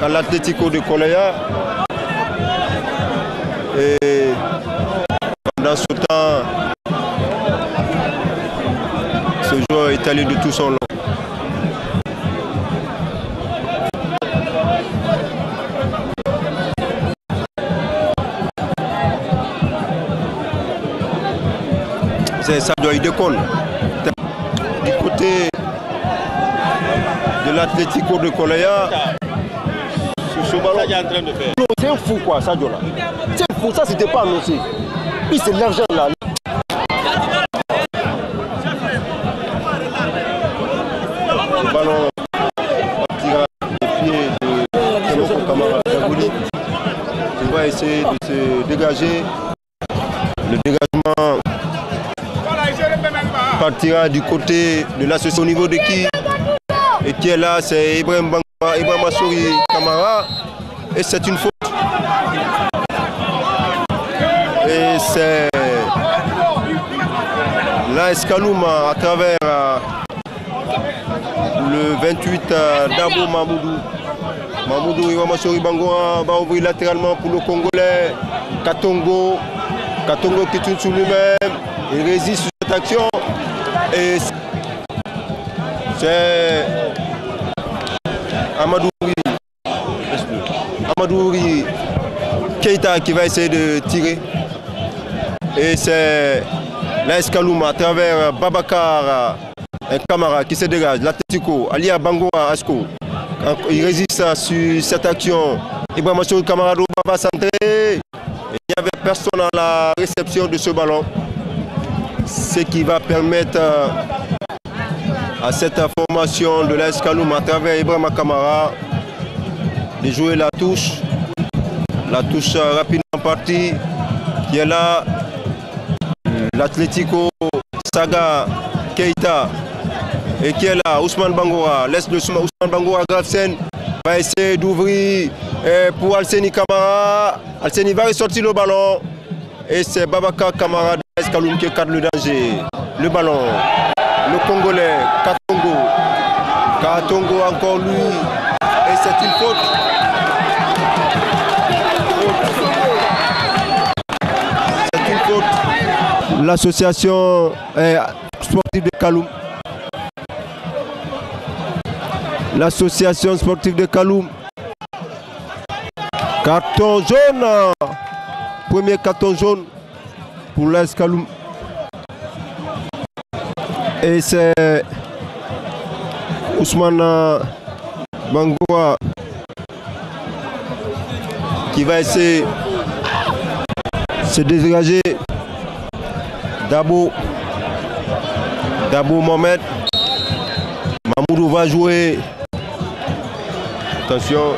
L'Atlético de Colaya, et pendant ce temps ce joueur est allé de tout son long. Ça doit y décoller du côté de l'Atlético de Colaya. C'est un fou quoi, Sadio là. C'est fou, ça c'était pas annoncé. Puis c'est l'argent là. Le ballon partira des pieds de notre camarade Zagouli. Il va essayer de se dégager. Le dégagement partira du côté de l'association au niveau de qui. Et qui est là, c'est Ibrahim Assouri Kamara. Et c'est une faute. Et c'est l'AS Kaloum à travers le 28 Dabo Mamoudou. Mamoudou Ibrahim Assouri Bangoa va ouvrir latéralement pour le Congolais. Katongo. Katongo qui tourne sur lui-même. Il résiste sur cette action. Et c'est Amadouri Keita qui va essayer de tirer. Et c'est l'AS Kaloum à travers Babacar Kamara qui se dégage. L'Atlético, Alia Bangoa Asko. Il résiste sur cette action. Ibrahim Assouri Kamara va centrer. Il n'y avait personne à la réception de ce ballon. Ce qui va permettre à cette formation de l'AS Kaloum à travers Ibrahim Kamara de jouer la touche rapidement partie qui est là. L'Atlético Saga Keita et qui est là. Ousmane Bangoura laisse le Ousmane Bangoura Gravesen va essayer d'ouvrir pour Alseni Kamara. Alseni va ressortir le ballon et c'est Babacar Kamara de l'AS Kaloum qui cadre le danger. Le ballon. Le Congolais, Katongo. Katongo encore lui. Et c'est une faute. C'est une faute. L'association sportive de Kaloum. L'association sportive de Kaloum. Carton jaune. Premier carton jaune pour l'AS Kaloum. Et c'est Ousmane Bangoa qui va essayer de se dégager. Dabo Mohamed. Mamoudou va jouer. Attention.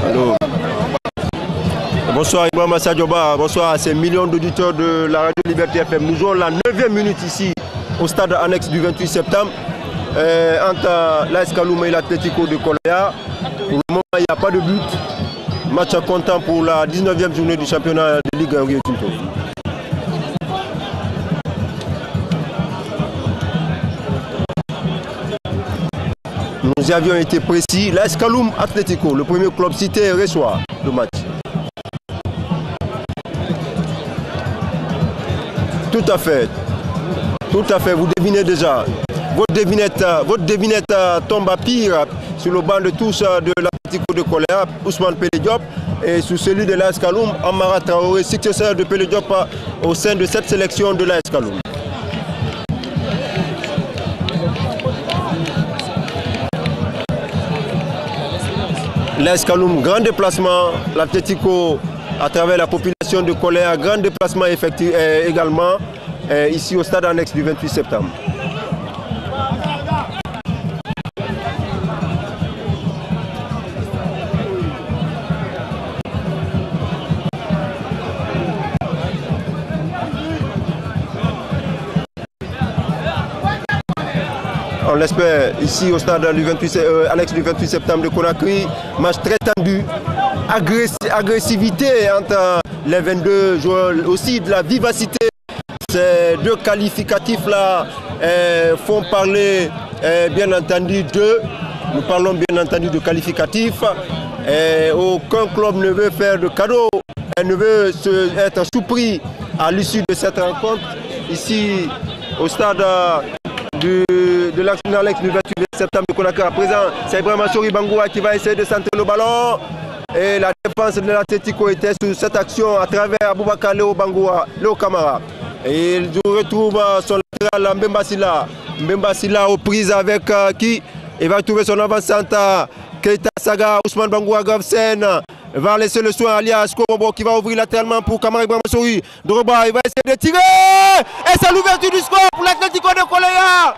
Allô. Bonsoir Ibrahim Sadioba, bonsoir à ces millions d'auditeurs de la Radio Liberté FM. Nous jouons la 9e minute ici au stade annexe du 28 septembre entre l'AS Kaloum et l'Atlético de Colaya. Pour le moment, il n'y a pas de but. Match à comptant pour la 19e journée du championnat de Ligue 1 Rio Tinto. Nous avions été précis. L'AS Kaloum Atlético, le premier club cité, reçoit le match. Tout à fait, vous devinez déjà. Votre devinette tombe à pire sur le banc de touche de l'Atlético de Colaya, Ousmane Pelé Diop, et sur celui de l'AS Kaloum, Amara Traoré, successeur de Pelé Diop au sein de cette sélection de l'AS Kaloum. l'AS Kaloum, grand déplacement. L'Atlético, à travers la population de Koleya, grand déplacement effectué également ici au stade annexe du 28 septembre. On l'espère ici au stade du 28, annexe du 28 septembre de Conakry. Match très tendu, agressivité entre les 22 joueurs, aussi de la vivacité. Ces deux qualificatifs-là font parler bien entendu d'eux. Nous parlons bien entendu de qualificatifs. Aucun club ne veut faire de cadeau, ne veut être surpris à l'issue de cette rencontre. Ici au stade de l'Annexe du 28 septembre de Conakry. À présent, c'est Ibrahima Sori Bangoura qui va essayer de centrer le ballon. Et la défense de l'Atlético était sur cette action à travers Aboubakar Léo Bangoura, Léo Camara. Et il retrouve son latéral Mbemba Silla. Mbemba Silla aux prises avec qui? Il va trouver son avant-centre Keita Saga, Ousmane Bangoura Gravsen. Il va laisser le soin à Alias Korobo qui va ouvrir latéralement pour Kamara Ibrahima Sori. Drogba, il va essayer de tirer. Et c'est l'ouverture du score pour l'Atlético de Koleya.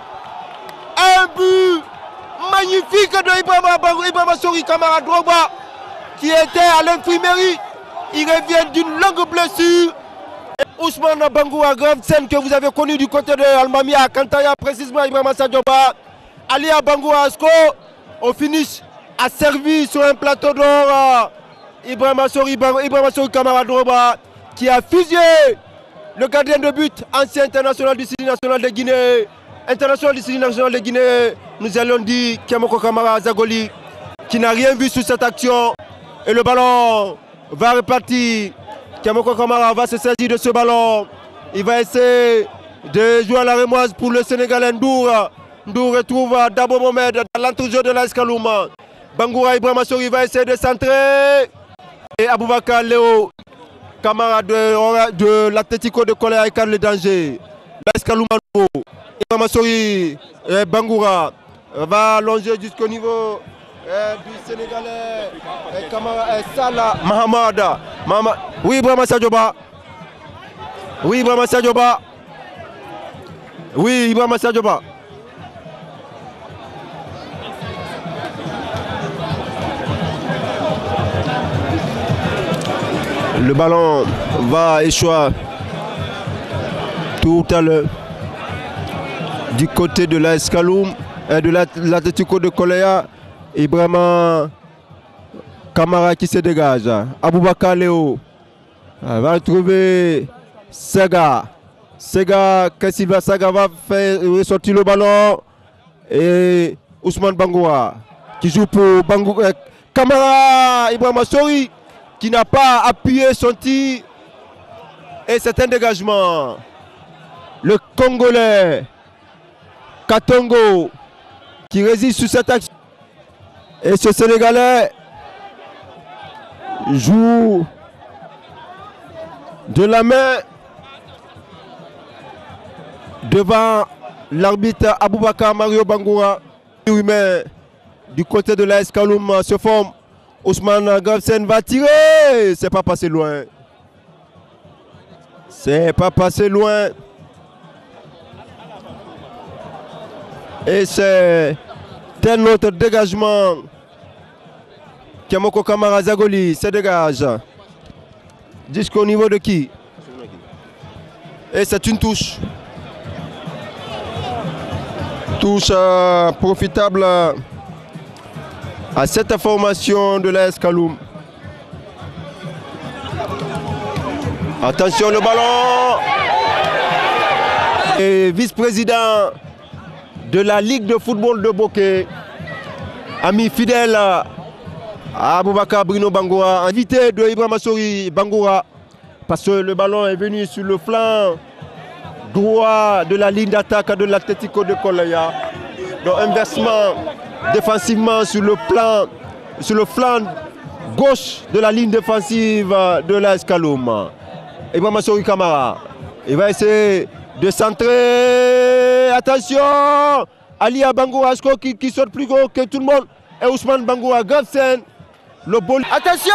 Un but magnifique de Ibrahima Sori Kamara Drogba qui était à l'infirmerie. Il revient d'une longue blessure. Ousmane Bangoura Gravsen que vous avez connu du côté de Almamia, Kantaya précisément Ibrahima Sadioba. Alia Bangoura Asko au finish a servi sur un plateau d'or. Ibrahima Sori Kamara Drogba qui a fusillé le gardien de but, ancien international du Sidi national de Guinée. International du Sidi national de Guinée, nous allons dire Kiamoko Kamara Zagoli qui n'a rien vu sur cette action. Et le ballon va repartir. Kiamoko Kamara va se saisir de ce ballon. Il va essayer de jouer à la remoise pour le Sénégalais Ndour. Ndour retrouve Dabo Mohamed dans l'entrejeu de l'AS Kaloum. Bangoura Ibrahima Sori va essayer de centrer. Et Aboubakar Léo Camara de l'Atlético de Koleya écarte le danger. L'AS Kaloum Ibrahima Sori Bangoura va longer jusqu'au niveau du Sénégalais Salah Mahamada. Oui, Ibrahima Sadioba. Oui, Ibrahima Sadioba. Oui, Ibrahima Sadioba. Le ballon va échouer tout à l'heure du côté de l'AS Kaloum et de l'Atlético de Koleya. Ibrahima Kamara qui se dégage. Aboubakar Léo va retrouver Saga. Saga va faire ressortir le ballon. Et Ousmane Bangoura qui joue pour Bangoura. Kamara Ibrahima Sori qui n'a pas appuyé son tir. Et c'est un dégagement. Le Congolais Katongo qui résiste sur cette action. Et ce Sénégalais joue de la main devant l'arbitre Aboubakar Mario Bangoura. Du côté de l'AS Kaloum se forme. Ousmane Gravsen va tirer. C'est pas passé loin. C'est pas passé loin. Et c'est un autre dégagement. Kiamoko Kamara Zagoli se dégage. Jusqu'au niveau de qui? Et c'est une touche. Touche profitable à cette formation de l'AS Kaloum. Attention le ballon. Et vice-président de la Ligue de football de Bokeh, ami fidèle à Aboubakar Bruno Bangoura, invité de Ibrahima Sori Bangoura, parce que le ballon est venu sur le flanc droit de la ligne d'attaque de l'Atlético de Koleya. Donc inversement, défensivement sur le flanc gauche de la ligne défensive de l'AS Kaloum. Ibrahima Sori Kamara, il va essayer de centrer. Attention, Alia Bangoura qui saute plus gros que tout le monde. Et Ousmane Bangoura Gravsen Le bol. Attention!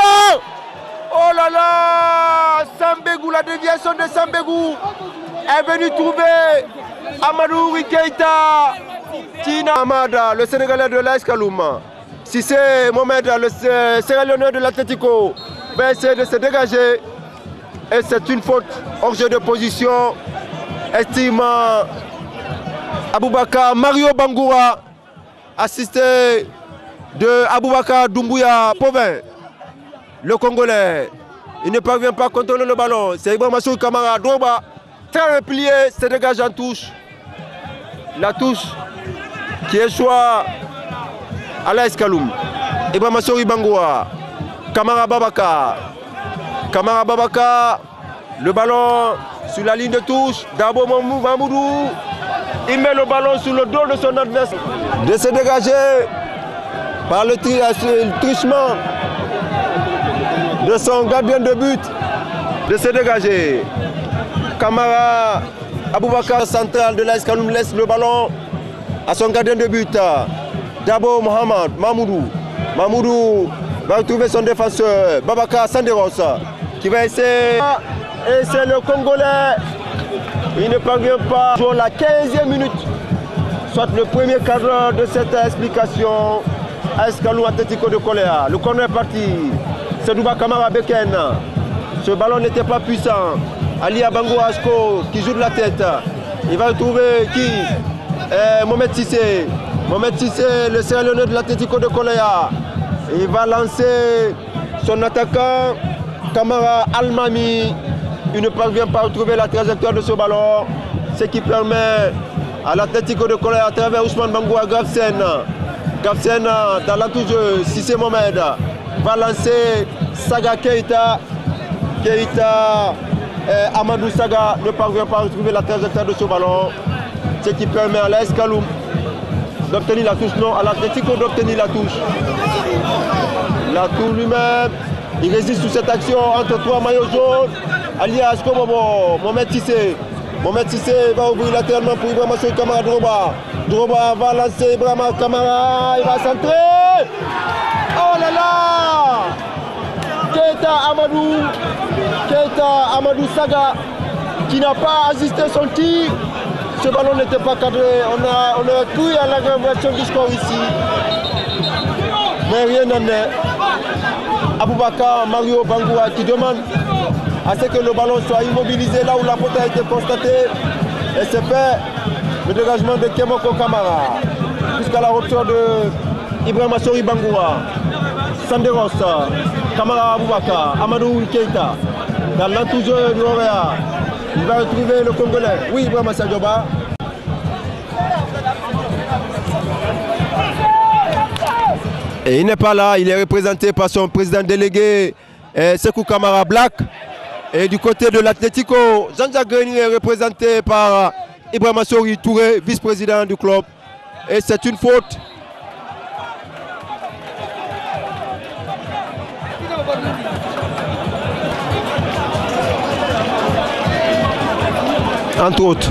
Oh là là! Sambegou, la déviation de Sambegou est venu trouver Amadou Keita. Tina Amada, le Sénégalais de l'AS Kaloum. Si c'est Mohamed, le Sierra Leone de l'Atlético, va essayer de se dégager. Et c'est une faute hors jeu de position. Estime Aboubakar Mario Bangoura, assisté de Aboubakar Doumbouya Povin. Le Congolais, il ne parvient pas à contrôler le ballon. C'est Ibrahima Sow Kamara Droba, très replié, se dégage en touche. La touche qui échoue à l'AS Kaloum. Ibrahima Sow Bangoura, Kamara Babaka. Kamara Babaka, le ballon sur la ligne de touche. Dabo Mamoudou, il met le ballon sur le dos de son adversaire. De se dégager par le trichement de son gardien de but. De se dégager. Kamara Aboubakar, central de l'AS Kaloum, laisse le ballon à son gardien de but. Dabo Mohamed Mamoudou. Mamoudou va retrouver son défenseur Babaka Sanderos qui va essayer. Et c'est le Congolais. Il ne parvient pas sur la 15e minute, soit le premier cadre de cette explication. AS Kaloum Atlético de Koléa. Le corner est parti. C'est Douba Kamara Beken. Ce ballon n'était pas puissant. Ali Abango Asko qui joue de la tête. Il va retrouver qui? Mohamed Sissé. Mohamed Sissé, le Sierra Leone de l'Atlético de Koléa. Il va lancer son attaquant Kamara Almami. Il ne parvient pas à retrouver la trajectoire de ce ballon. Ce qui permet à l'Atlético de Koléa à travers Ousmane Bangoua Gravsen. Gravsen dans l'entour-jeu, Sissé Mohamed va lancer Saga Keita. Keita, Amadou Saga ne parvient pas à retrouver la trajectoire de ce ballon. Ce qui permet à l'AS Kaloum d'obtenir la touche, non, à l'Atlético d'obtenir la touche. La touche lui-même, il résiste sous cette action entre trois maillots jaunes. Alias Kobobo, Mohamed Sissé. Mohamed Sissé va ouvrir latéralement pour Ibrahima Sow Kamara Droba. Droba va lancer Ibrahima Kamara, il va centrer. Oh là là! Keita Amadou Saga qui n'a pas assisté son tir. Ce ballon n'était pas cadré. On a tout à l'aggravation du score ici. Mais rien n'en est. Aboubakar Mario Bangoura qui demande à ce que le ballon soit immobilisé là où la faute a été constatée. Et c'est fait le dégagement de Kemoko Kamara jusqu'à la rupture de Ibrahima Sow Bangoura. Sanderos, Kamara Aboubakar, Amadou Keita dans l'entour-jeu du Oréa. Il va retrouver le Congolais. Oui, Ibrahima Sadioba. Et il n'est pas là, il est représenté par son président délégué Sekou Kamara Black. Et du côté de l'Atlético, Jean-Jacques Grenier est représenté par Ibrahima Sow Touré, vice-président du club. Et c'est une faute. Entre autres.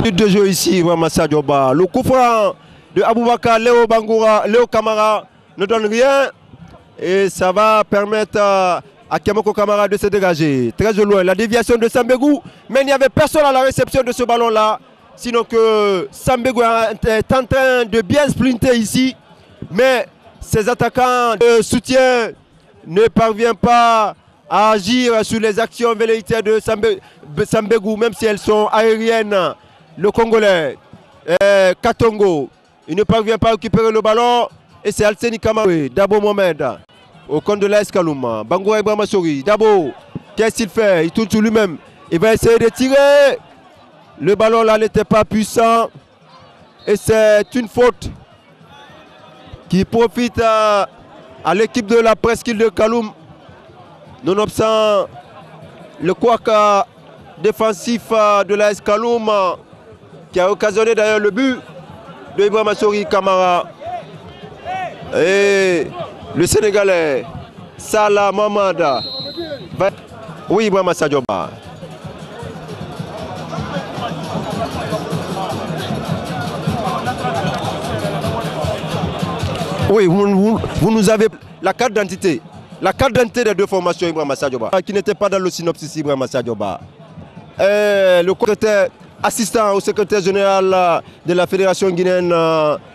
De jeu ici, Ibrahima Sadioba. Le coup franc de Aboubakar Léo Bangoura, Léo Kamara ne donne rien. Et ça va permettre à Kemoko Kamara de se dégager. Très loin, la déviation de Sambegou. Mais il n'y avait personne à la réception de ce ballon-là. Sinon que Sambegou est en train de bien sprinter ici. Mais ses attaquants de soutien ne parviennent pas à agir sur les actions velléitaires de Sambegou, même si elles sont aériennes. Le Congolais, Katongo, il ne parvient pas à récupérer le ballon. Et c'est Alseni Kamara, Dabo Mohamed, au compte de l'AS Kaloum. Bangoura Ibrahima Sow, Dabo, qu'est-ce qu'il fait? Il tourne sur lui-même. Il va essayer de tirer. Le ballon là n'était pas puissant. Et c'est une faute qui profite à l'équipe de la presqu'île de Kaloum. Nonobstant le couac défensif de l'AS Kaloum qui a occasionné d'ailleurs le but de Ibrahima Sow Kamara. Et le Sénégalais Salah Mohamed. Oui, Ibrahima Sadioba. Oui, vous nous avez la carte d'identité. La carte d'identité des deux formations Ibrahima Sadio Ba, qui n'était pas dans le synopsis Ibrahima Sadio Ba. Le secrétaire assistant au secrétaire général de la Fédération guinéenne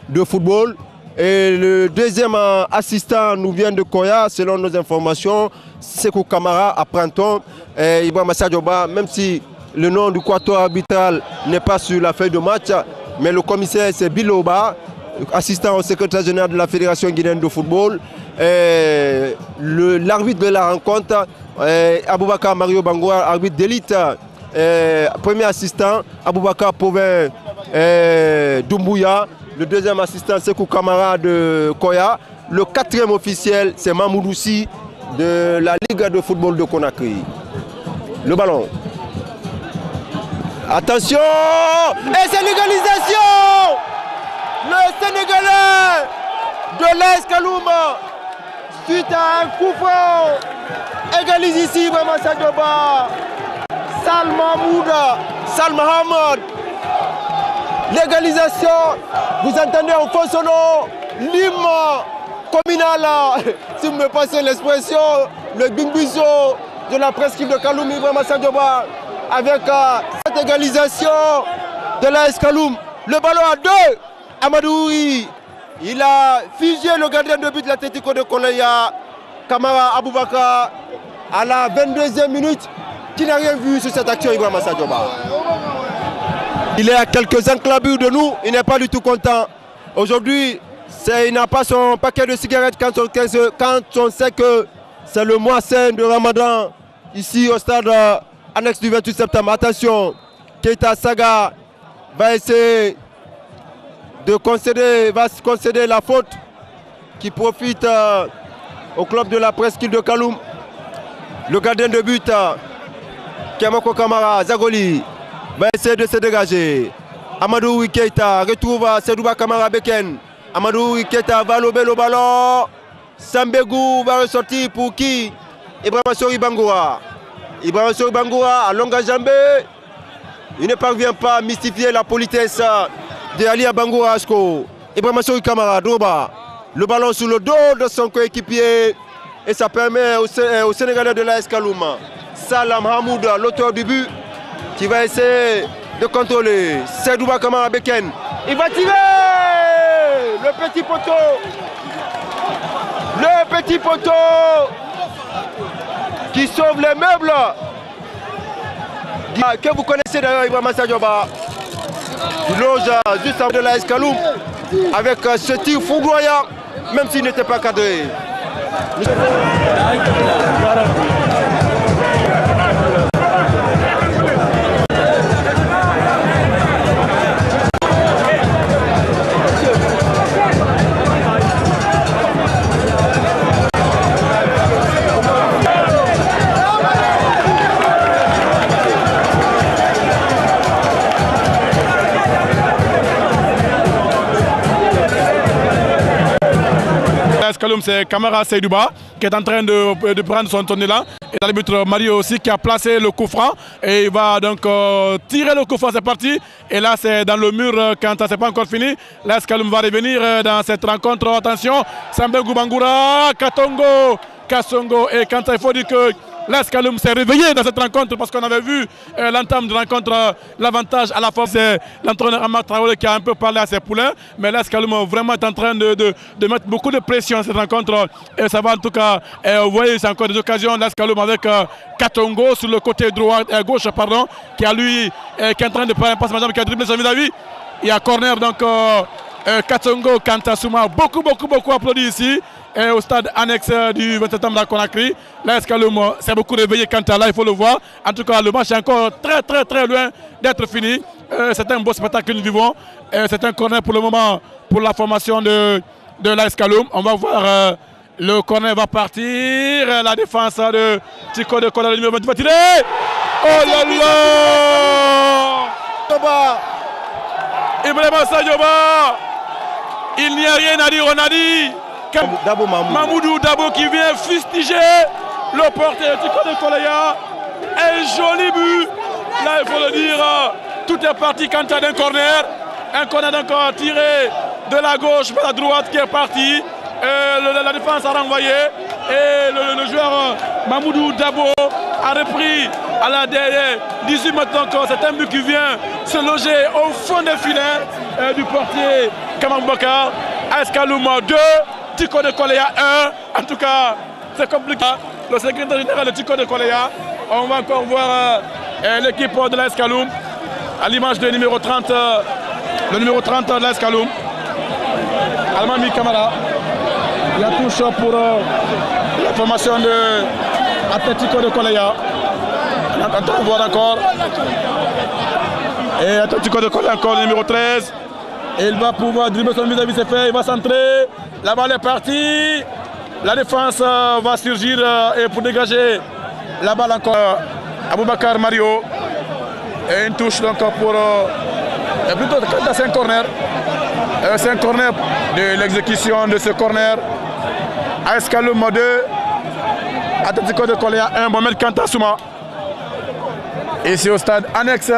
de football. Et le deuxième assistant nous vient de Koya, selon nos informations, Sekou Kamara à Printemps. Ibrahima Sadio Ba, même si le nom du quatuor arbitral n'est pas sur la feuille de match, mais le commissaire c'est Biloba, assistant au secrétaire général de la Fédération guinéenne de football. L'arbitre de la rencontre, Aboubakar Mario Bangoua, arbitre d'élite, premier assistant, Aboubakar Pauvin Doumbouya, le deuxième assistant, Sekou Kamara de Koya, le quatrième officiel, c'est Mamoudoussi de la Ligue de football de Conakry. Le ballon. Attention! Et c'est l'égalisation! Le Sénégalais de l'AS Kaloum, suite à un coup franc, égalise ici Ibrahima Sadio Ba. Sal Mohamed. L'égalisation, vous entendez en fond sonore l'hymne communal, si vous me passez l'expression, le bingbizo de la presqu'île de Kaloum, Ibrahima Sadio Ba, avec cette égalisation de l'AS Kaloum. Le ballon à 2, Amadoui, il a fusé le gardien de but de l'Atlético de Koleya, Kamara Aboubakar, à la 22e minute, qui n'a rien vu sur cette action Ibrahima Sadio Ba. Il est à quelques enclavures de nous, il n'est pas du tout content. Aujourd'hui, il n'a pas son paquet de cigarettes quand on sait que c'est le mois saint de Ramadan, ici au stade annexe du 28 septembre. Attention, Keita Saga va essayer de concéder la faute qui profite au club de la presqu'île de Kaloum. Le gardien de but, Kamako Kamara, Zagoli, va essayer de se dégager. Amadou Keita retrouve Sedouba Kamara Beken. Amadou Keita va lober le ballon. Sambegou va ressortir pour qui? Ibrahima Sori Bangoura. Ibrahima Sori Bangoura à longue jambe. Il ne parvient pas à mystifier la politesse de Ali Bangoura Asko. Ibrahima Sori Kamara, Droba. Le ballon sur le dos de son coéquipier. Et ça permet au Sénégalais de l'AS Kaloum, Salam Hamoud, l'auteur du but, qui va essayer de contrôler. Sedouba Kamara Beken. Il va tirer le petit poteau. Le petit poteau qui sauve les meubles. Que vous connaissez d'ailleurs Ibrahima Sadio Ba. Il loge juste avant de l'AS Kaloum avec ce tir foudroyant, même s'il n'était pas cadré. Kaloum, c'est Kamara Seydouba qui est en train de prendre son tourné là. Et l'arbitre Mario aussi qui a placé le coup franc. Et il va donc tirer le coup franc, c'est parti. Et là c'est dans le mur quand c'est pas encore fini. Là Kaloum va revenir dans cette rencontre. Attention, Sambegou Bangoura, Katongo, Kassongo. Et quand il faut dire que l'AS Kaloum s'est réveillé dans cette rencontre parce qu'on avait vu l'entame de rencontre, l'avantage à la force. C'est l'entraîneur Amar Traoré qui a un peu parlé à ses poulains. Mais l'AS Kaloum vraiment est en train de mettre beaucoup de pression à cette rencontre. Et ça va en tout cas, vous voyez, c'est encore des occasions. L'AS Kaloum avec Katongo sur le côté droit, gauche, pardon, qui a lui, qui est en train de prendre un passe majeur, qui a dribblé son vis-à-vis. Il y a corner donc Katongo, Kantasuma, beaucoup applaudi ici. Et au stade annexe du 27 septembre à Conakry, l'AS Kaloum s'est beaucoup réveillé quant à là, il faut le voir. En tout cas, le match est encore très loin d'être fini. C'est un beau spectacle que nous vivons. C'est un corner pour le moment pour la formation de l'AS Kaloum. On va voir, le corner va partir. La défense de Tico de Kola, le numéro 20 va tirer. Oh là là! Ibrahima Sadio Ba, il n'y a rien à dire, on a dit. Mamoudou Dabo qui vient fustiger le porteur Tico de Koleya. Un joli but. Là, il faut le dire, tout est parti quand d'un corner. Un corner encore tiré de la gauche vers la droite qui est parti. La défense a renvoyé et le joueur Mamoudou Dabo a repris à la dernière 18 maintenant encore. C'est un but qui vient se loger au fond des filets du portier Kamara Boubacar. AS Kaloum 2, Tico de Koleya 1. En tout cas, c'est compliqué. Le secrétaire général de Tico de Koleya. On va encore voir l'équipe de l'AS Kaloum à l'image du numéro 30, le numéro 30 de l'AS Kaloum. Almami Kamara. La touche pour la formation de Atlético de Koleya. On entend voir encore. Et Atlético de Koleya encore le numéro 13. Et il va pouvoir dribbler son vis-à-vis, c'est fait. Il va centrer. La balle est partie. La défense va surgir et pour dégager la balle encore. Aboubacar Mario. Et une touche donc pour plutôt c'est un corner. C'est un corner de l'exécution de ce corner. AS Kaloum 2, Atlético de Koleya 1, Mohamed Kanta Souma. Ici au stade annexe,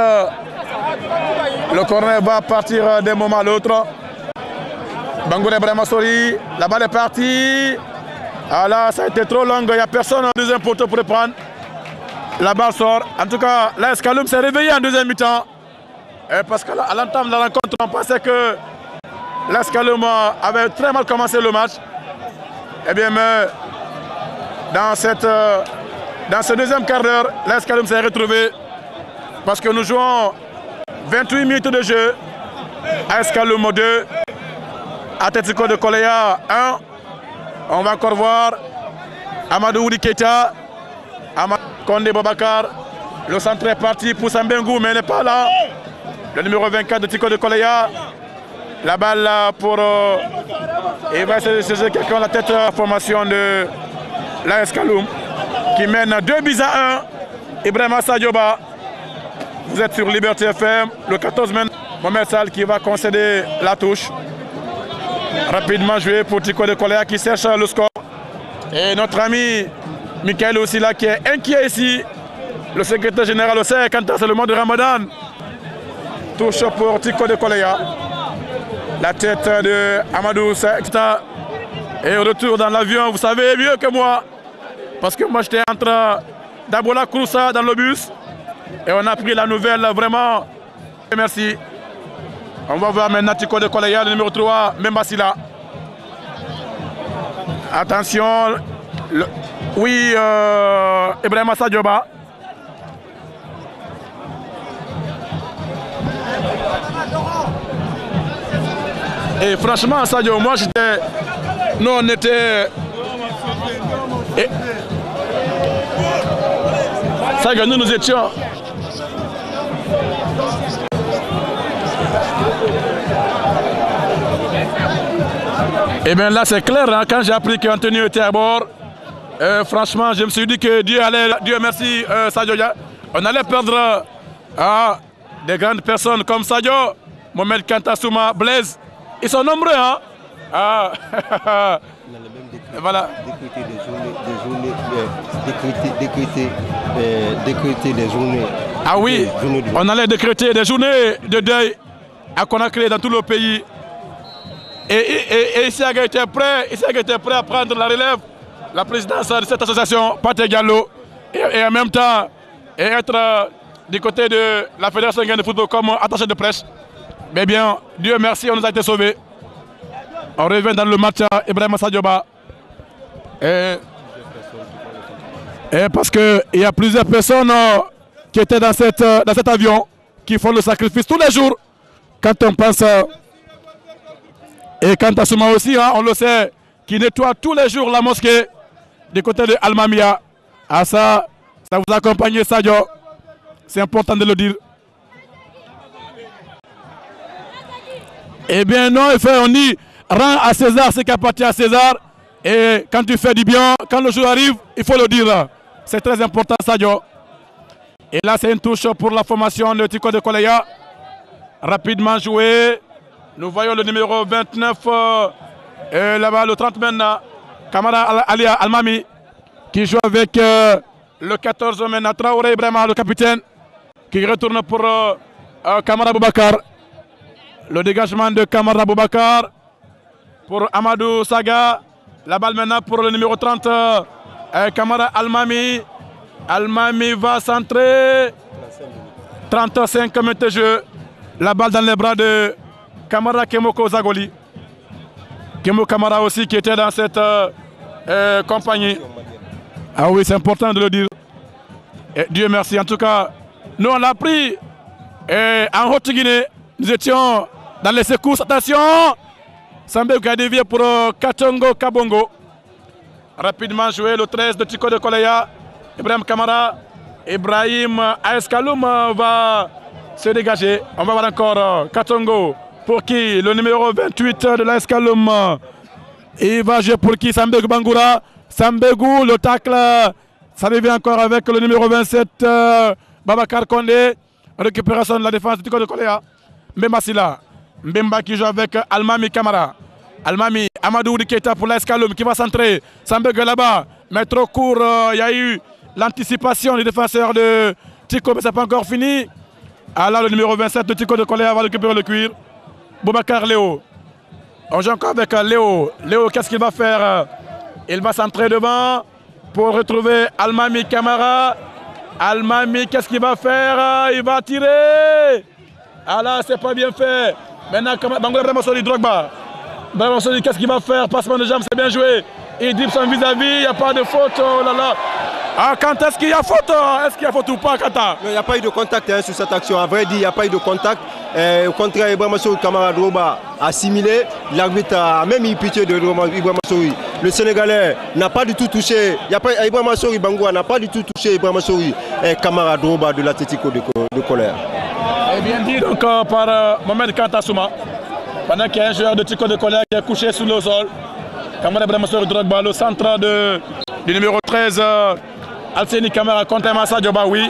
le corner va partir d'un moment à l'autre. Bangouré Brahmasori, la balle est partie. Ah là, ça a été trop long, il n'y a personne en deuxième poteau pour prendre. La balle sort. En tout cas, l'AS Kaloum s'est réveillé en deuxième mi-temps. Parce qu'à l'entame de la rencontre, on pensait que l'AS Kaloum avait très mal commencé le match. Eh bien, mais dans ce deuxième quart d'heure, l'AS Kaloum s'est retrouvé parce que nous jouons 28 minutes de jeu. AS Kaloum 2, Atlético de Koleya 1. On va encore voir Amadou Oudi Keita, Kondé Boubacar. Le centre est parti pour Sambengou, mais il n'est pas là. Le numéro 24 de Tico de Koleya. La balle pour... il va essayer de chercher quelqu'un à la tête de la formation de l'AS Kaloum qui mène 2 buts à 1. Ibrahima Sadioba. Vous êtes sur Liberté FM. Le 14 mai, Mohamed Sall qui va concéder la touche. Rapidement joué pour Tico de Koleya qui cherche le score. Et notre ami Michael aussi là qui est inquiet ici. Le secrétaire général aussi, quand c'est le mois de Ramadan. Touche pour Tico de Koleya. La tête de Amadou Sekta est retour dans l'avion, vous savez mieux que moi. Parce que moi j'étais entre Dabola Kouroussa dans le bus. Et on a pris la nouvelle vraiment. Merci. On va voir maintenant Tico de Koleya, le numéro 3, Membasila. Attention. Oui, Ibrahima Sadioba. Et franchement, Sadio, moi j'étais... Nous on était... Sadio, nous étions... Et bien là c'est clair, hein, quand j'ai appris qu'Antonio était à bord, franchement je me suis dit que Dieu merci Sadio, on allait perdre des grandes personnes comme Sadio, Mohamed Kanta Souma, Blaise. Ils sont nombreux, hein? Ah. On allait même voilà. décréter des journées. Ah oui, on allait décréter des journées de deuil à Conakry dans tout le pays. Et Isiaga était prêt à prendre la relève, la présidence de cette association, Pathé Diallo, et en même temps être du côté de la Fédération de football comme attaché de presse. Mais bien, Dieu merci, on nous a été sauvés. On revient dans le match à Ibrahima Sadioba. Et parce qu'il y a plusieurs personnes qui étaient dans cet avion, qui font le sacrifice tous les jours. Quand on pense... et quant à Souma aussi, hein, on le sait, qui nettoie tous les jours la mosquée du côté de Almamia. Ah ça vous accompagne Sadio. C'est important de le dire. Eh bien non, on dit, rends à César ce qui appartient à César. Et quand tu fais du bien, quand le jour arrive, il faut le dire. C'est très important, Sadio. Et là, c'est une touche pour la formation de Tico de Koleya. Rapidement joué. Nous voyons le numéro 29, là-bas, le 30 maintenant, Kamara Alia Almami, qui joue avec le 14 maintenant, Traoré Ibrahima, le capitaine, qui retourne pour Kamara Boubacar. Le dégagement de Kamara Boubacar pour Amadou Saga. La balle maintenant pour le numéro 30, Kamara Almami. Almami va centrer. 35 minutes de jeu. La balle dans les bras de Kamara Kemoko Zagoli. Kemo Kamara aussi qui était dans cette compagnie. Ah oui, c'est important de le dire. Et Dieu merci. En tout cas, nous on l'a pris en Haute-Guinée. Nous étions dans les secousses. Attention! Sambegou a dévié pour Katongo Kabongo. Rapidement joué le 13 de Tiko de Koleya. Ibrahim Kamara. Ibrahim Aeskaloum va se dégager. On va voir encore Katongo. Pour qui? Le numéro 28 de l'Aeskaloum. Il va jouer pour qui? Sambegou Bangoura. Sambegou, le tacle. Ça revient encore avec le numéro 27, Babacar Kondé. Récupération de la défense de Tiko de Koleya. Mbemba Silla. Mbemba qui joue avec Almami Kamara. Almami, Amadou Keita pour l'Aeskaloum qui va centrer. Sambegou là-bas, mais trop court. Il y a eu l'anticipation du défenseur de Tiko, mais ça n'a pas encore fini. Alors le numéro 27 de Tiko de Koleya va récupérer le cuir. Boubacar Léo. On joue encore avec Léo. Léo, qu'est-ce qu'il va faire? Il va centrer devant pour retrouver Almami Kamara. Almami, qu'est-ce qu'il va faire? Il va tirer. Ah là, c'est pas bien fait. Maintenant, Bangoura Brahmasoli, Drogba. Brahmasoli, qu'est-ce qu'il va faire? Passement de jambes, c'est bien joué. Il dribble son vis-à-vis, il n'y a pas de faute. Oh là là. Ah, quand est-ce qu'il y a faute? Est-ce qu'il y a faute ou pas, Kanta? Il n'y a pas eu de contact sur cette action. À vrai dire, il n'y a pas eu de contact. Au contraire, Ibrahima Souri, Kamara Droba a assimilé. L'arbitre a même eu pitié de Ibrahima Souri. Le Sénégalais n'a pas du tout touché. Ibrahima Souri Bangoua n'a pas du tout touché Ibrahima Souri et Kamara Droba de l'Atlético de Koleya. Et bien dit donc par Mohamed Kantassouma. Pendant qu'il y a un joueur de Tiko de Koleya qui est couché sous le sol. Kamara Ibrahima Souri Drogba, le centre du numéro 13. Alseni Kamara contre Massa Dioba, oui.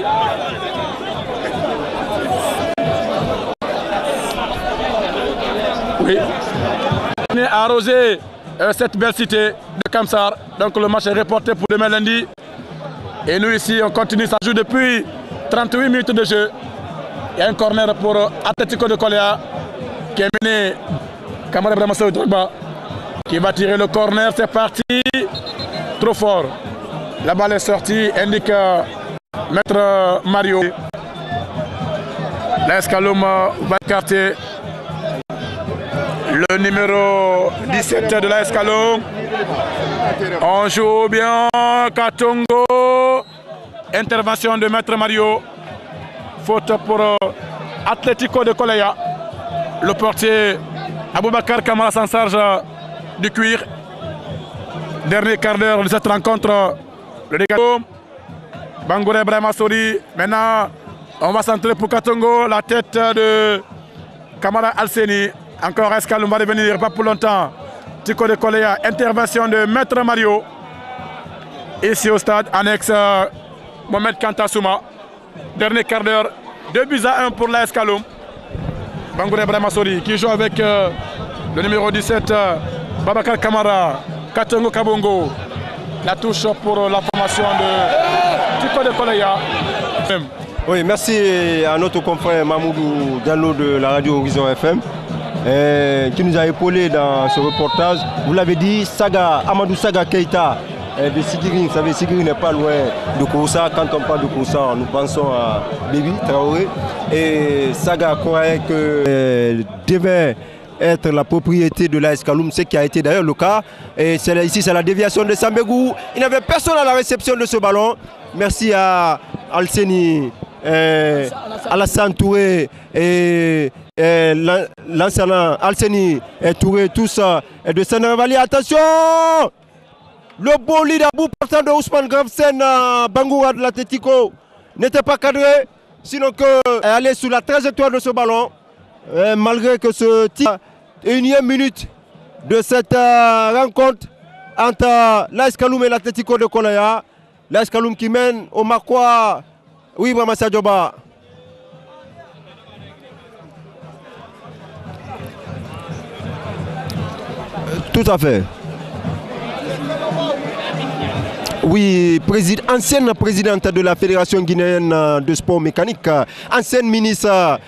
Oui. On est arrosé cette belle cité de Kamsar. Donc le match est reporté pour demain lundi. Et nous ici, on continue, ça joue depuis 38 minutes de jeu. Il y a un corner pour Atlético de Koleya qui est mené Kamara Ibrahima Souri Drogba qui va tirer le corner. C'est parti. Trop fort. La balle est sortie, indique Maître Mario. L'Aeskaloum va écarter le numéro 17 de l'Aeskaloum. On joue bien, Katongo. Intervention de Maître Mario. Faute pour Atlético de Koleya. Le portier Aboubacar Kamara s'en charge du cuir. Dernier quart d'heure de cette rencontre. Le dégât. Bangoura Brahmasoli. Maintenant, on va centrer pour Katongo. La tête de Kamara Alseni. Encore Aeskaloum va revenir, pas pour longtemps. Tiko de Koleya. Intervention de Maître Mario. Ici au stade, annexe Mohamed Kantassouma. Dernier quart d'heure. 2-1 pour l'Aeskaloum. Bangoura Brahmasoli qui joue avec le numéro 17, Babacar Kamara. Katongo Kabongo. La touche pour la formation de Tiko de Koleya. Oui, merci à notre confrère Mamoudou Diallo de la radio Horizon FM qui nous a épaulé dans ce reportage. Vous l'avez dit, Amadou Saga Keita de Sigiri. Vous savez, Sigiri n'est pas loin de Koussa. Quand on parle de Koussa, nous pensons à Bébi Traoré. Et Saga croyait que devait être la propriété de l'Aeskaloum, ce qui a été d'ailleurs le cas. Et ici, c'est la déviation de Sambegou. Il n'y avait personne à la réception de ce ballon. Merci à Alseni, Alassane Touré et l'enseignant Alseni et Touré, tous de Sénégal. Attention! Le beau lead à bout partant de Ousmane Gravesen, Bangoura de l'Atlético, n'était pas cadré, sinon qu'elle allait sous la trajectoire de ce ballon. Malgré que ce tir, 1e minute de cette rencontre entre l'Aeskaloum et l'Atlético de Koleya. L'Aeskaloum qui mène au Marquois. Oui, Ibrahima Sadioba. Tout à fait. Oui, ancienne présidente de la Fédération guinéenne de sport mécanique, ancienne ministre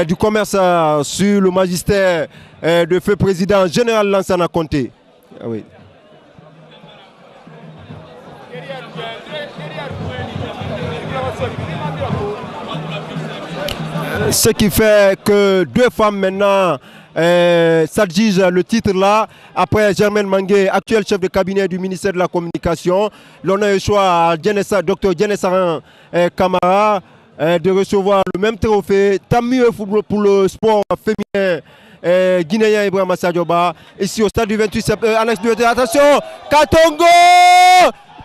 du commerce sur le magistère de feu président général Lansana Conté. Oui. Ce qui fait que deux femmes maintenant s'adjugent le titre là. Après Germaine Mangué, actuel chef de cabinet du ministère de la Communication. L'on a eu choix à Dr Djenessaran Kamara de recevoir le même trophée. Tant mieux pour le sport féminin guinéen Ibrahima Sadio Ba. Ici au stade du 28 septembre. Annexe du 28. Attention, Katongo!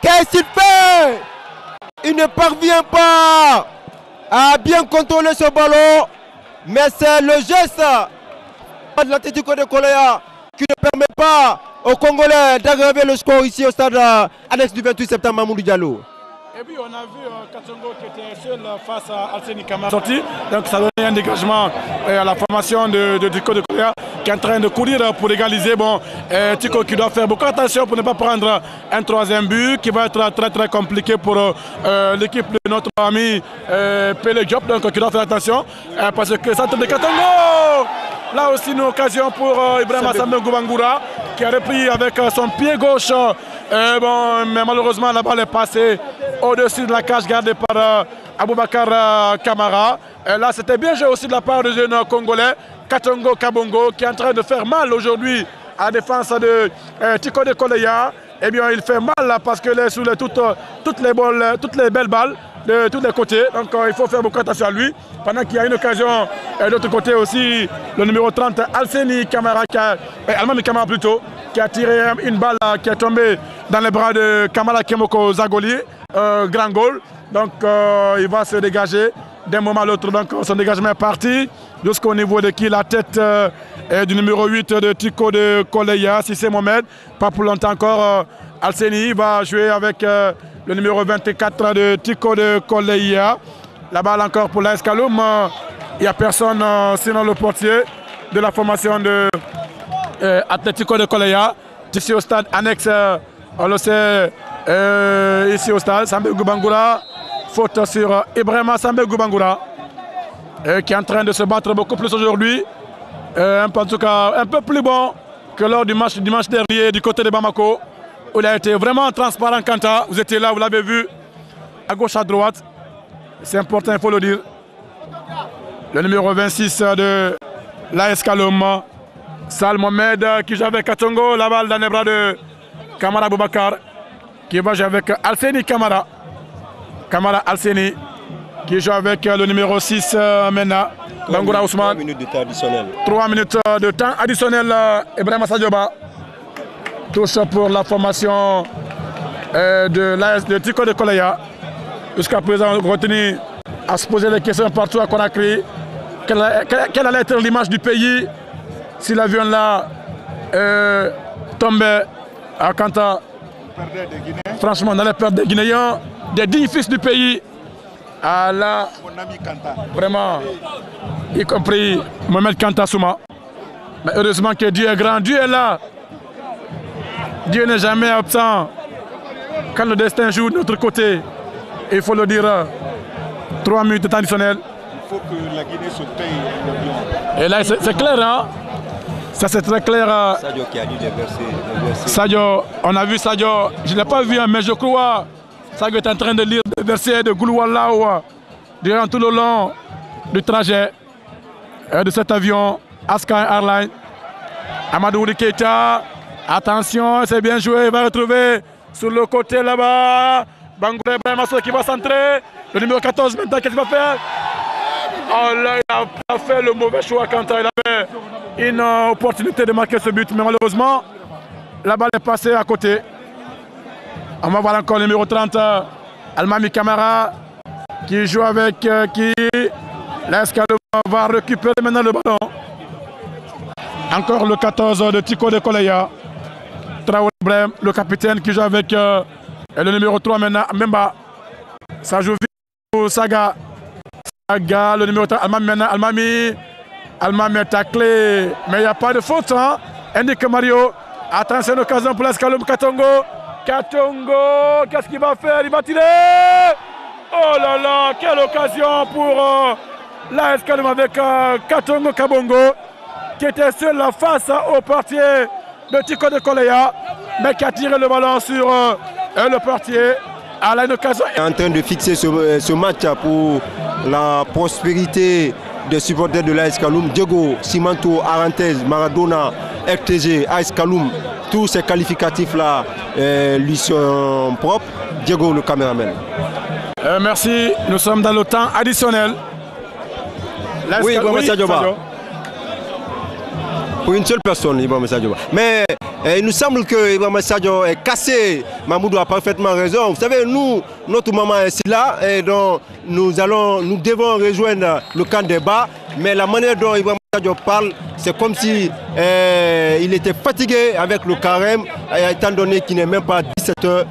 Qu'est-ce qu'il fait? Il ne parvient pas à bien contrôler ce ballon. Mais c'est le geste de l'Atlético de Coléa qui ne permet pas aux Congolais d'aggraver le score ici au stade annexe du 28 septembre Mamoudou Diallo. Et puis on a vu Katongo qui était seul face à Alseni Kamara sorti. Donc ça donnait un dégagement à la formation de Tico de Coléa qui est en train de courir pour égaliser. Bon, Tico qui doit faire beaucoup attention pour ne pas prendre un troisième but qui va être très très compliqué pour l'équipe de notre ami Pele Diop. Donc qui doit faire attention parce que centre de Katongo. Là aussi une occasion pour Ibrahima Sambengou Bangoura qui a repris avec son pied gauche. Bon, mais malheureusement la balle est passée au-dessus de la cage gardée par Aboubakar Kamara. Là c'était bien joué aussi de la part du jeune Congolais Katongo Kabongo qui est en train de faire mal aujourd'hui à la défense de Tico de Coléa. Eh bien il fait mal parce qu'il est sous toutes les belles balles de tous les côtés, donc il faut faire beaucoup attention à lui. Pendant qu'il y a une occasion de l'autre côté aussi, le numéro 30, Alseni Kamara, Almami Kamara plutôt, qui a tiré une balle qui est tombée dans les bras de Kamara Kemoko Zagoli, grand goal. Donc il va se dégager d'un moment à l'autre, donc son dégagement est parti jusqu'au niveau de qui la tête du numéro 8 de Tico de Coléa, Sissé Mohamed. Pas pour longtemps encore, Alseni va jouer avec le numéro 24 de Tico de Coléa. La balle encore pour l'AS Kaloum. Il n'y a personne sinon le portier de la formation de Atlético de Coléa. Ici au stade annexe, on le sait, ici au stade, Sambengou Bangoura. Faute sur Ibrahima Sambengou Bangoura, qui est en train de se battre beaucoup plus aujourd'hui. En tout cas, un peu plus bon que lors du match dernier du côté de Bamako, où il a été vraiment transparent. Kanta, vous étiez là, vous l'avez vu, à gauche, à droite. C'est important, il faut le dire. Le numéro 26 de l'AS Kaloum, Sal Mohamed, qui joue avec Katongo. La balle dans les bras de Kamara Boubacar, qui va jouer avec Alseni Kamara. Kamara Alseni, qui joue avec le numéro 6 Mena, Bangoura Ousmane. 3 minutes de temps additionnel. 3 minutes de temps additionnel, Ibrahima Sadio Ba. Touche pour la formation de l'AS de Tico de Coléa. Jusqu'à présent, on continue à se poser des questions partout à Conakry. Quelle allait être l'image du pays si l'avion là tombait à Kanta? Franchement, on allait perdre des Guinéens, des dignes fils du pays. Ah là, vraiment, y compris Mohamed Kanta Souma. Mais heureusement que Dieu est grand, Dieu est là. Dieu n'est jamais absent quand le destin joue de notre côté. Il faut le dire, 3 minutes de temps additionnel. Il faut que la Guinée se paye l'avion. Et là, c'est clair, hein? Ça, c'est très clair. Sadio qui a dû déverser. Sadio, on a vu Sadio, je ne l'ai pas vu, mais je crois Sadio est en train de lire le verset de Gouloualaou durant tout le long du trajet de cet avion Sky Airlines. Amadou Keita, attention, c'est bien joué, il va retrouver sur le côté là-bas. Bangoura Ibrahima qui va centrer. Le numéro 14 maintenant, qu'est-ce qu'il va faire? Oh là, il a fait le mauvais choix quand il avait une opportunité de marquer ce but, mais malheureusement, la balle est passée à côté. On va voir encore le numéro 30, Almami Kamara, qui joue avec qui. L'AS Kaloum va récupérer maintenant le ballon. Encore le 14 de Tico de Coléa. Traoré Ibrahim, le capitaine qui joue avec le numéro 3 maintenant, Memba. Ça joue vite pour Saga. Saga, le numéro 3, Almami maintenant, Almami est taclé, mais il n'y a pas de faute, hein? Indique Mario. Attention, occasion pour l'AS Kaloum, Katongo. Katongo, qu'est-ce qu'il va faire? Il va tirer. Oh là là, quelle occasion pour l'AS Kaloum avec Katongo Kabongo, qui était seul face au portier de Tico de Coléa, mais qui a tiré le ballon sur le portier. À une occasion. En train de fixer ce match pour la prospérité des supporters de l'AS Kaloum, Diego, Simanto, Arantez, Maradona, RTG, AS Kaloum, tous ces qualificatifs-là lui sont propres. Diego, le caméraman. Merci, nous sommes dans le temps additionnel. Oui, pour une seule personne, Ibrahima Sadio. Mais il nous semble que Ibrahima Sadio est cassé. Mamoudou a parfaitement raison. Vous savez, nous, notre maman est là et donc nous devons rejoindre le camp des bas. Mais la manière dont Ibrahima Sadio parle, c'est comme si il était fatigué avec le carême, étant donné qu'il n'est même pas 17 h.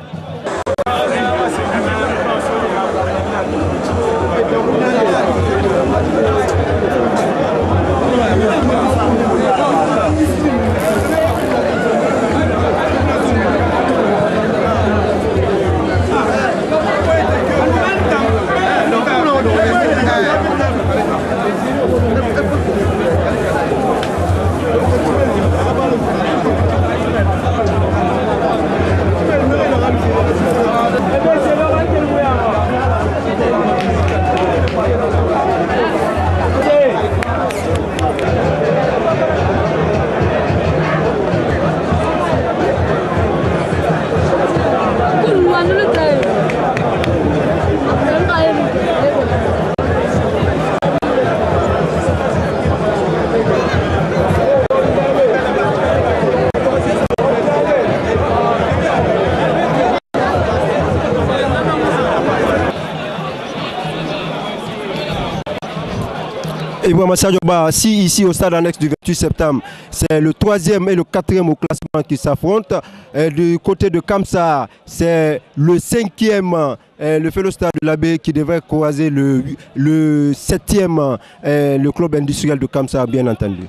Ibrahima Sadio Ba, si ici au stade annexe du 28 septembre, c'est le 3e et le 4e au classement qui s'affrontent. Du côté de Kamsa, c'est le 5e, le Fellow Stade de l'Abbé qui devrait croiser le 7e, le club industriel de Kamsa, bien entendu.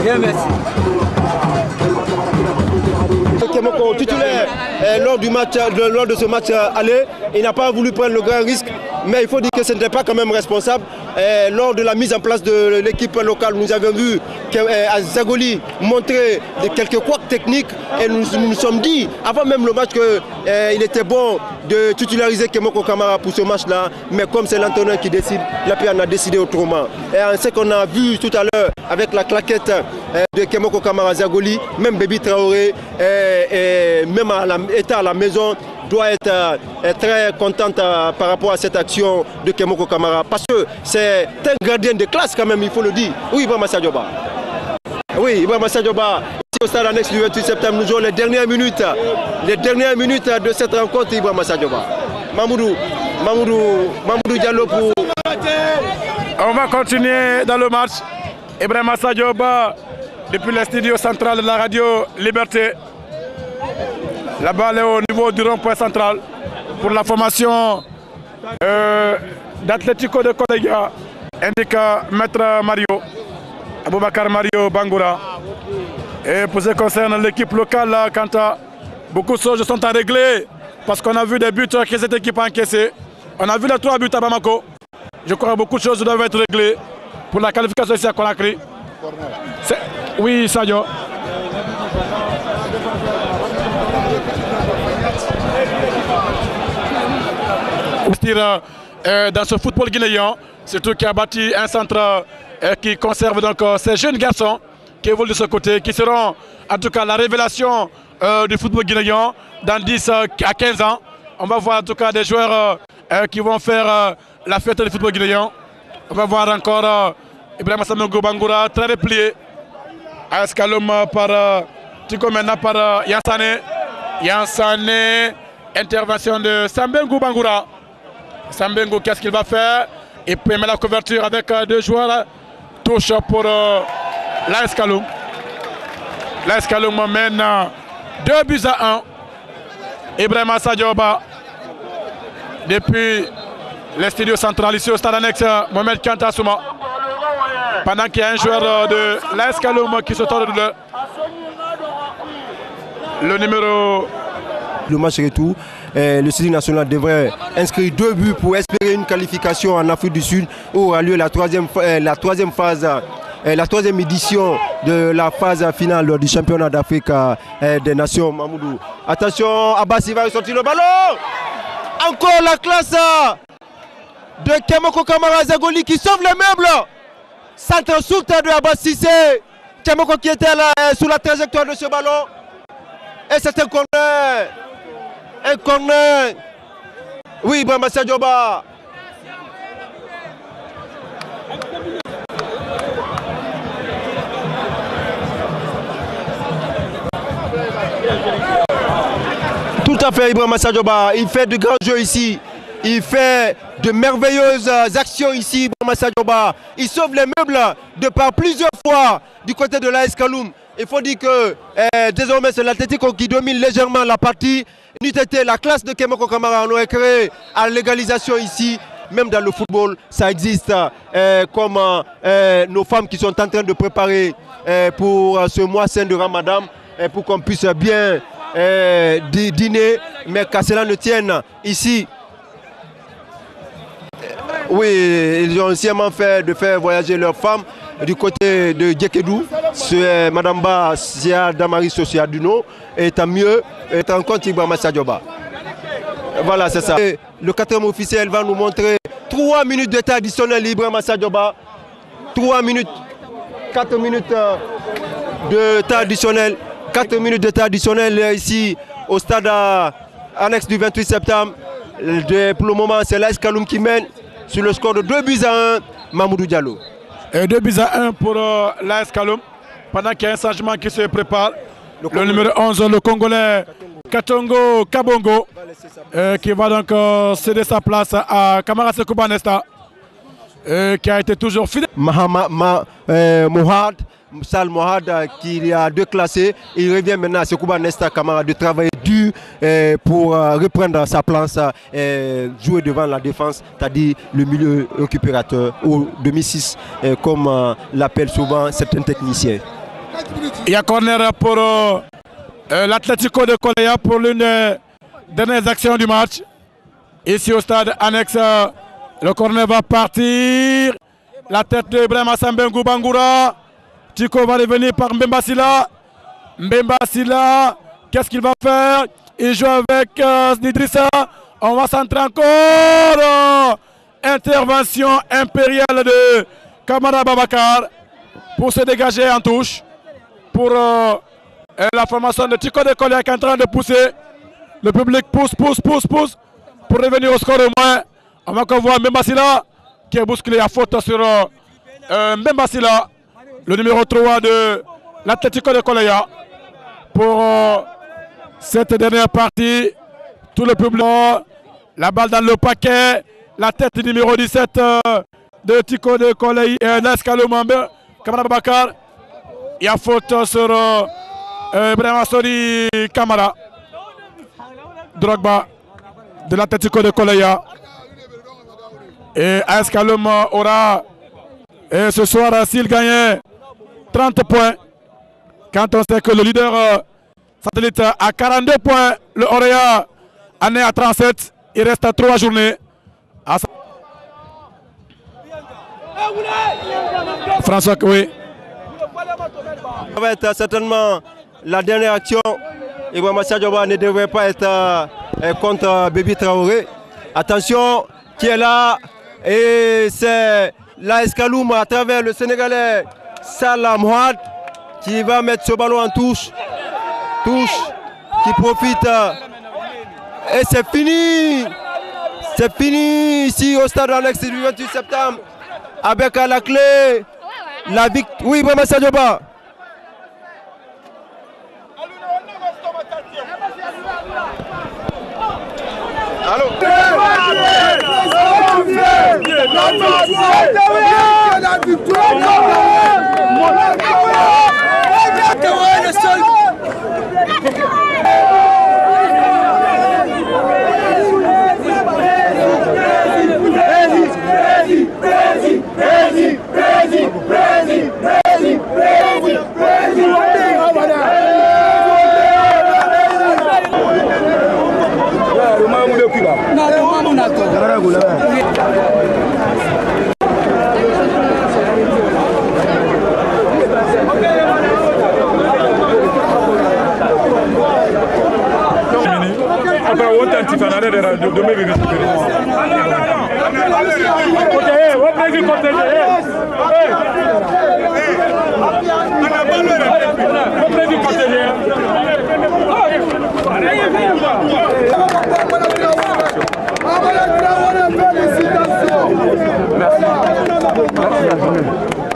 Bien, merci. Kemoko, titulaire lors de ce match aller, il n'a pas voulu prendre le grand risque, mais il faut dire que ce n'était pas quand même responsable. Lors de la mise en place de l'équipe locale, nous avons vu Zagoli montrer quelques couacs techniques et nous nous sommes dit, avant même le match, qu'il était bon de titulariser Kemoko Kamara pour ce match-là, mais comme c'est l'entraîneur qui décide, l'APR a décidé autrement. Et ce qu'on a vu tout à l'heure avec la claquette de Kemoko Kamara Zagoli, même Baby Traoré, même étant à la maison, doit être très contente par rapport à cette action de Kemoko Kamara, parce que c'est un gardien de classe quand même, il faut le dire. Oui, Ibrahima Sadio Ba. Oui, Ibrahima Sadio Ba. Ici au stade annexe du 28 septembre, nous jouons les dernières minutes de cette rencontre, Ibrahima Sadio Ba. Mamoudou Diallo pour... On va continuer dans le match. Ibrahima Sadio Ba, depuis le studio central de la radio Liberté. La balle est au niveau du rond-point central pour la formation d'Atlético de Coléga, indique Maître Mario, Aboubakar Mario Bangoura. Et pour ce qui concerne l'équipe locale, quant à beaucoup de choses sont à régler parce qu'on a vu des buts que cette équipe a encaissés. On a vu les 3 buts à Bamako. Je crois que beaucoup de choses doivent être réglées pour la qualification ici à Conakry. Oui, Sadio. dans ce football guinéen, surtout qui a bâti un centre qui conserve donc ces jeunes garçons qui évoluent de ce côté, qui seront en tout cas la révélation du football guinéen dans 10 à 15 ans. On va voir en tout cas des joueurs qui vont faire la fête du football guinéen. On va voir encore Ibrahima Sambengou Bangoura très replié. AS Kaloum par Tico maintenant par Yansane. Yansane, intervention de Sambengou Bangoura. Sambengou, qu'est-ce qu'il va faire? Il peut mettre la couverture avec deux joueurs. Touche pour l'AS Kaloum. L'AS Kaloum mène 2-1. Ibrahima Sadioba. Depuis les studios centrales ici au stade annexe Mohamed Kanta Souma. Pendant qu'il y a un joueur de l'AS Kaloum qui se tord de le numéro. Le match retour, le Sénégal national devrait inscrire 2 buts pour espérer une qualification en Afrique du Sud où aura lieu la troisième édition de la phase finale du championnat d'Afrique des Nations. Mamoudou. Attention, Abbas il va sortir le ballon. Encore la classe de Kemoko Kamara Zagoli qui sauve les meubles. Centre soute de Abbas Sissé. Kemoko qui était là sous la trajectoire de ce ballon. Et c'est un corner. Un corner. Oui, Ibrahima Sadioba. Tout à fait, Ibrahima Sadioba. Il fait de grands jeux ici. Il fait de merveilleuses actions ici, Ibrahima Sadioba. Il sauve les meubles de par plusieurs fois du côté de l'AS Kaloum. Il faut dire que désormais c'est l'Atlético qui domine légèrement la partie. N'était la classe de Kemoko Kamara, on aurait créé à l'égalisation ici. Même dans le football, ça existe comme nos femmes qui sont en train de préparer pour ce mois saint de Ramadan, pour qu'on puisse bien dîner, mais qu'à cela ne tienne ici. Oui, ils ont anciennement fait de faire voyager leurs femmes du côté de Djekedou. C'est Madame Ba Sia Damari Sosia Duno. Et tant mieux, et tant compte Ibrahima Sadioba. Voilà, c'est ça. Et le 4e officiel va nous montrer 3 minutes de temps additionnel Ibrahima Sadioba. 3 minutes, 4 minutes de temps additionnel. 4 minutes de temps additionnel ici au stade annexe du 28 septembre. Pour le moment, c'est l'AS Kaloum qui mène sur le score de 2-1, Mamoudou Diallo. Et 2-1 pour l'AS Kaloum. Pendant qu'il y a un changement qui se prépare. Le numéro 11, le Congolais Katongo Kabongo, qui va donc céder sa place à Kamara Sekouba Nesta, qui a été toujours fidèle. Mohad, Sal Mohad, qui a 2 classés. Il revient maintenant à Sekouba Nesta Kamara de travailler dur pour reprendre sa place et jouer devant la défense, c'est-à-dire le milieu récupérateur ou demi-6, comme l'appellent souvent certains techniciens. Il y a corner pour l'Atlético de Koleya pour l'une des dernières actions du match. Ici au stade annexe, le corner va partir. La tête de Ibrahima Sambengou Bangoura. Tico va revenir par Mbemba Sila. Mbemba Sila, qu'est-ce qu'il va faire? Il joue avec Nidrissa. On va centrer encore. Intervention impériale de Kamara Babakar pour se dégager en touche. Pour la formation de Tico de Koleya qui est en train de pousser. Le public pousse pour revenir au score au moins. On va encore voir Mbemba Sila qui est bousculé à faute sur Mbemba Sila, le numéro 3 de l'Atlético de Koleya. Pour cette dernière partie, tout le public, la balle dans le paquet, la tête du numéro 17 de Tico de Koleya et l'AS Kaloum, Kamara Babakar. Il y a faute sur Ibrahima Sori Kamara. Drogba de l'Atlético de Koleya. Et AS Kaloum aura ce soir, s'il gagne 30 points, quand on sait que le leader satellite a 42 points, le Orea en est à 37, il reste 3 journées. François, oui. Ça va être certainement la dernière action. Ibrahima Sadioba ne devrait pas être contre Bébi Traoré. Attention, qui est là. Et c'est l'AS Kaloum à travers le Sénégalais Salah Mouad qui va mettre ce ballon en touche. Touche qui profite. Et c'est fini. C'est fini ici au stade Alex du 28 septembre. Avec à la clé la victoire. Oui, Ibrahima Sadio Ba. Allô.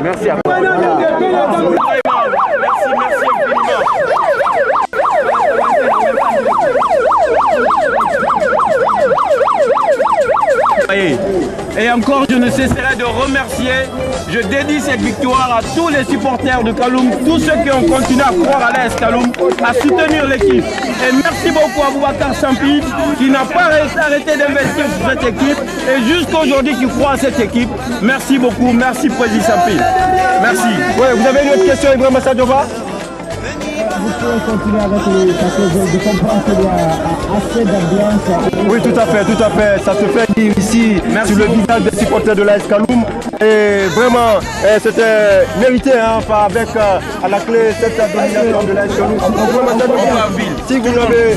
Merci à vous. Et encore, je ne cesserai de remercier, je dédie cette victoire à tous les supporters de Kaloum, tous ceux qui ont continué à croire à l'AS Kaloum, à soutenir l'équipe. Et merci beaucoup à Boubacar Champi qui n'a pas arrêté d'investir sur cette équipe et jusqu'à aujourd'hui qui croit à cette équipe. Merci beaucoup, merci Président Champi. Merci. Ouais, vous avez une autre question, Ibrahima Sadio Ba? Vous pouvez continuer avec les... parce que je comprends qu'il y a assez d'ambiance. Oui, tout à fait. Ça se fait ici sur le visage des supporters de l'AS Kaloum. Et vraiment, c'était mérité enfin, avec à la clé cette domination de l'AS Kaloum. Si vous l'avez...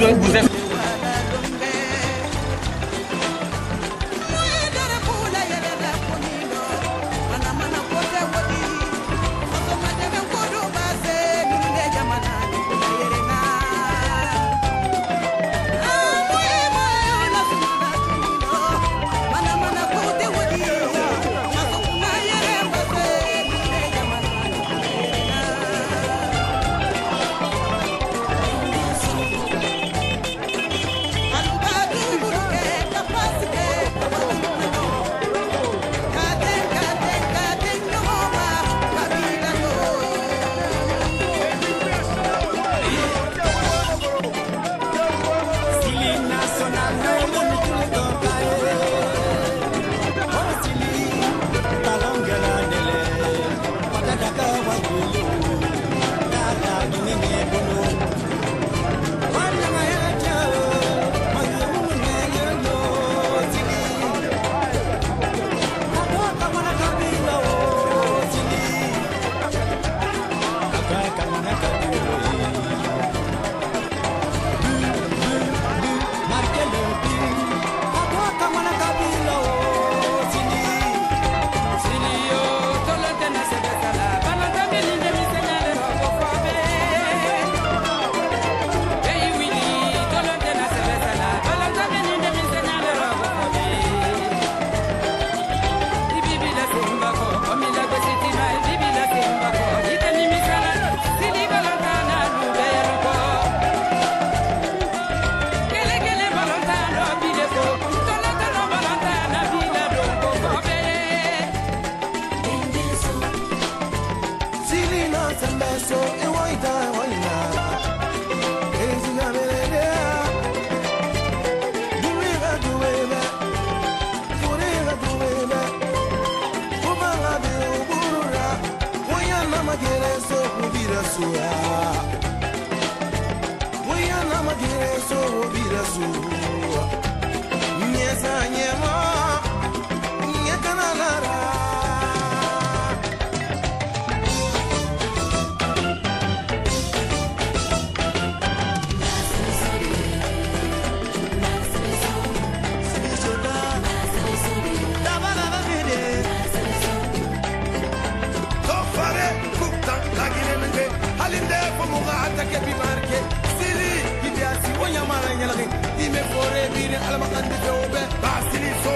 kepi marke Sili Ibiasi Onyamara Nyalaki Ime Fore Miri Alamakandi Feobe Basili So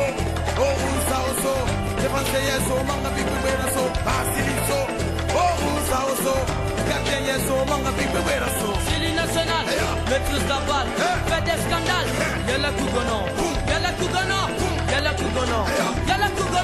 Oh Usa Oso Defense Yeso Manga Bibi Bera So Basili So Oh Usa Oso Gardien Yeso Manga Bibi Bera So Sili National Maîtrise la balle Fait des scandales Y'a la Kougono Y'a la Kougono Y'a la Kougono Y'a la Kougono